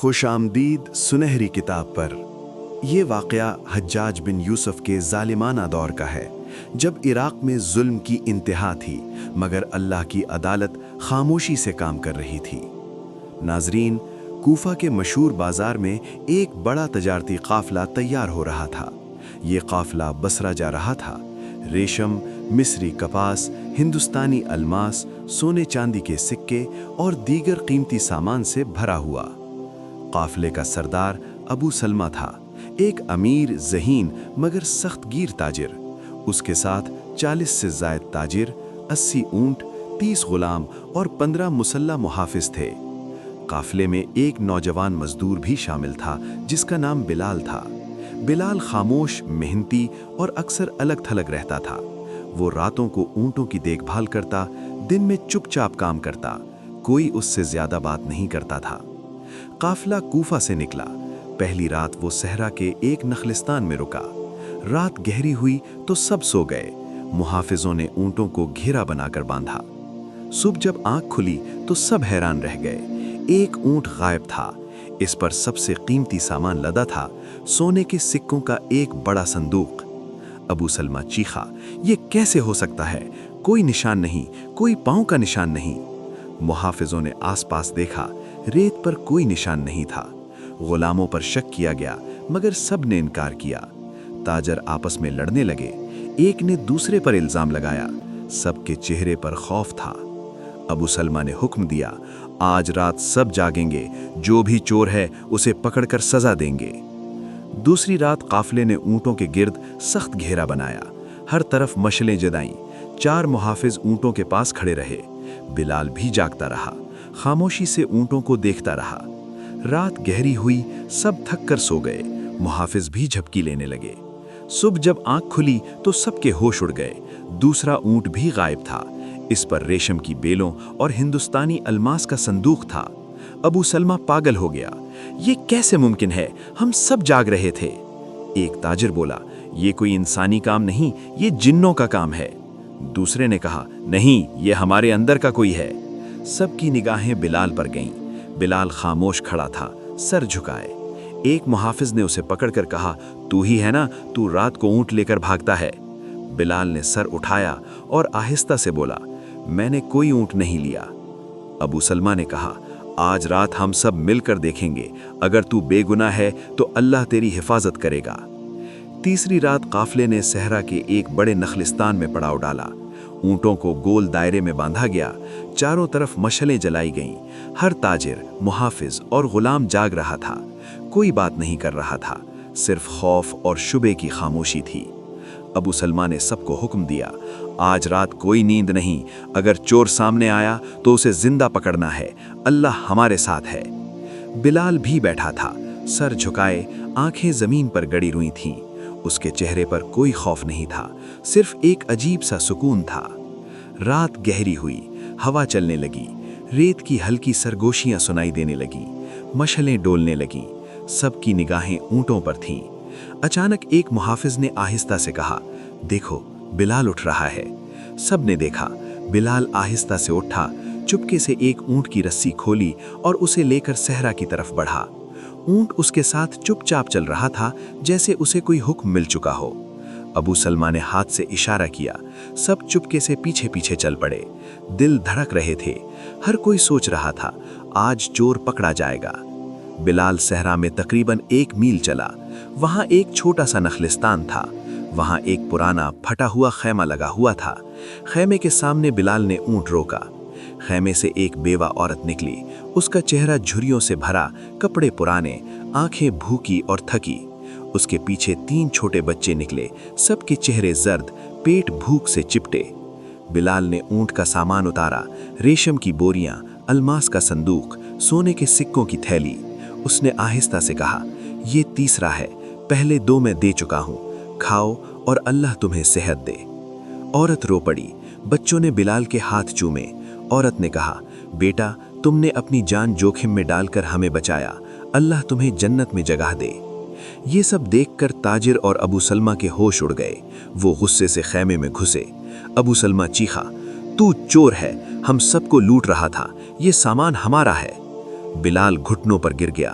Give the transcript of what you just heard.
خوش آمدید سنہری کتاب پر۔ یہ واقعہ حجاج بن یوسف کے ظالمانہ دور کا ہے، جب عراق میں ظلم کی انتہا تھی مگر اللہ کی عدالت خاموشی سے کام کر رہی تھی۔ ناظرین، کوفہ کے مشہور بازار میں ایک بڑا تجارتی قافلہ تیار ہو رہا تھا۔ یہ قافلہ بصرہ جا رہا تھا۔ ریشم، مصری کپاس، ہندوستانی الماس، سونے چاندی کے سکے اور دیگر قیمتی سامان سے بھرا ہوا۔ قافلے کا سردار ابو سلمہ تھا، ایک امیر ذہین مگر سخت گیر تاجر۔ اس کے ساتھ 40 سے زائد تاجر، 80 اونٹ، 30 غلام اور 15 مسلح محافظ تھے۔ قافلے میں ایک نوجوان مزدور بھی شامل تھا جس کا نام بلال تھا۔ بلال خاموش، محنتی اور اکثر الگ تھلگ رہتا تھا۔ وہ راتوں کو اونٹوں کی دیکھ بھال کرتا، دن میں چپ چاپ کام کرتا، کوئی اس سے زیادہ بات نہیں کرتا تھا۔ قافلہ کوفہ سے نکلا۔ پہلی رات وہ صحرا کے ایک نخلستان میں رکا۔ رات گہری ہوئی تو سب سو گئے۔ محافظوں نے اونٹوں کو گھیرا بنا کر باندھا۔ صبح جب آنکھ کھلی تو سب حیران رہ گئے۔ ایک اونٹ غائب تھا۔ اس پر سب سے قیمتی سامان لدا تھا، سونے کے سکوں کا ایک بڑا صندوق۔ ابو سلمہ چیخا، یہ کیسے ہو سکتا ہے؟ کوئی نشان نہیں، کوئی پاؤں کا نشان نہیں۔ محافظوں نے آس پاس دیکھا، ریت پر کوئی نشان نہیں تھا۔ غلاموں پر شک کیا گیا مگر سب نے انکار کیا۔ تاجر آپس میں لڑنے لگے، ایک نے دوسرے پر الزام لگایا۔ سب کے چہرے پر خوف تھا۔ ابو سلمہ نے حکم دیا، آج رات سب جاگیں گے، جو بھی چور ہے اسے پکڑ کر سزا دیں گے۔ دوسری رات قافلے نے اونٹوں کے گرد سخت گھیرا بنایا، ہر طرف مشلیں جدائیں۔ 4 محافظ اونٹوں کے پاس کھڑے رہے۔ بلال بھی جاگتا رہا، خاموشی سے اونٹوں کو دیکھتا رہا۔ رات گہری ہوئی، سب تھک کر سو گئے، محافظ بھی جھپکی لینے لگے۔ صبح جب آنکھ کھلی تو سب کے ہوش اڑ گئے۔ دوسرا اونٹ بھی غائب تھا، اس پر ریشم کی بیلوں اور ہندوستانی الماس کا صندوق تھا۔ ابو سلمہ پاگل ہو گیا، یہ کیسے ممکن ہے؟ ہم سب جاگ رہے تھے۔ ایک تاجر بولا، یہ کوئی انسانی کام نہیں، یہ جنوں کا کام ہے۔ دوسرے نے کہا، نہیں، یہ ہمارے اندر کا کوئی ہے۔ سب کی نگاہیں بلال پر گئیں۔ بلال خاموش کھڑا تھا، سر جھکائے۔ ایک محافظ نے اسے پکڑ کر کہا، تو ہی ہے نا، تو رات کو اونٹ لے کر بھاگتا ہے؟ بلال نے سر اٹھایا اور آہستہ سے بولا، میں نے کوئی اونٹ نہیں لیا۔ ابو سلمہ نے کہا، آج رات ہم سب مل کر دیکھیں گے، اگر تو بے گناہ ہے تو اللہ تیری حفاظت کرے گا۔ تیسری رات قافلے نے صحرا کے ایک بڑے نخلستان میں پڑاؤ ڈالا۔ اونٹوں کو گول دائرے میں باندھا گیا، چاروں طرف مشلیں جلائی گئیں۔ ہر تاجر، محافظ اور غلام جاگ رہا تھا، کوئی بات نہیں کر رہا تھا، صرف خوف اور شبے کی خاموشی تھی۔ ابو سلمہ نے سب کو حکم دیا، آج رات کوئی نیند نہیں، اگر چور سامنے آیا تو اسے زندہ پکڑنا ہے، اللہ ہمارے ساتھ ہے۔ بلال بھی بیٹھا تھا، سر جھکائے، آنکھیں زمین پر گڑی روئی تھیں۔ اس کے چہرے پر کوئی خوف نہیں تھا، صرف ایک عجیب سا سکون تھا۔ رات گہری ہوئی، ہوا چلنے لگی، ریت کی ہلکی سرگوشیاں سنائی دینے لگیں، مشعلیں ڈولنے لگیں، سب کی نگاہیں اونٹوں پر تھیں۔ اچانک ایک محافظ نے آہستہ سے کہا، دیکھو، بلال اٹھ رہا ہے۔ سب نے دیکھا، بلال آہستہ سے اٹھا، چپکے سے ایک اونٹ کی رسی کھولی اور اسے لے کر صحرا کی طرف بڑھا۔ اونٹ اس کے ساتھ چپ چاپ چل رہا تھا، جیسے اسے کوئی حکم مل چکا ہو۔ ابو سلمہ نے ہاتھ سے اشارہ کیا، سب چپکے سے پیچھے پیچھے چل پڑے۔ دل دھڑک رہے تھے، ہر کوئی سوچ رہا تھا، آج چور پکڑا جائے گا۔ بلال صحرا میں تقریباً 1 میل چلا۔ وہاں ایک چھوٹا سا نخلستان تھا، وہاں ایک پرانا پھٹا ہوا خیمہ لگا ہوا تھا۔ خیمے کے سامنے بلال نے اونٹ روکا۔ خیمے سے ایک بیوہ عورت نکلی، اس کا چہرہ جھریوں سے بھرا، کپڑے پرانے، آنکھیں بھوکی اور تھکی۔ اس کے پیچھے 3 چھوٹے بچے نکلے، سب کے چہرے زرد، پیٹ بھوک سے چپٹے۔ بلال نے اونٹ کا سامان اتارا، ریشم کی بوریاں، الماس کا صندوق، سونے کے سکوں کی تھیلی۔ اس نے آہستہ سے کہا، یہ تیسرا ہے، پہلے 2 میں دے چکا ہوں، کھاؤ اور اللہ تمہیں صحت دے۔ عورت رو پڑی، بچوں نے بلال کے ہاتھ چومے۔ عورت نے کہا، بیٹا، تم نے اپنی جان جوکھم میں ڈال کر ہمیں بچایا، اللہ تمہیں جنت میں جگہ دے۔ یہ سب دیکھ کر تاجر اور ابو سلمہ کے ہوش اڑ گئے، وہ غصے سے خیمے میں گھسے۔ ابو سلمہ چیخا، تو چور ہے، ہم سب کو لوٹ رہا تھا، یہ سامان ہمارا ہے۔ بلال گھٹنوں پر گر گیا،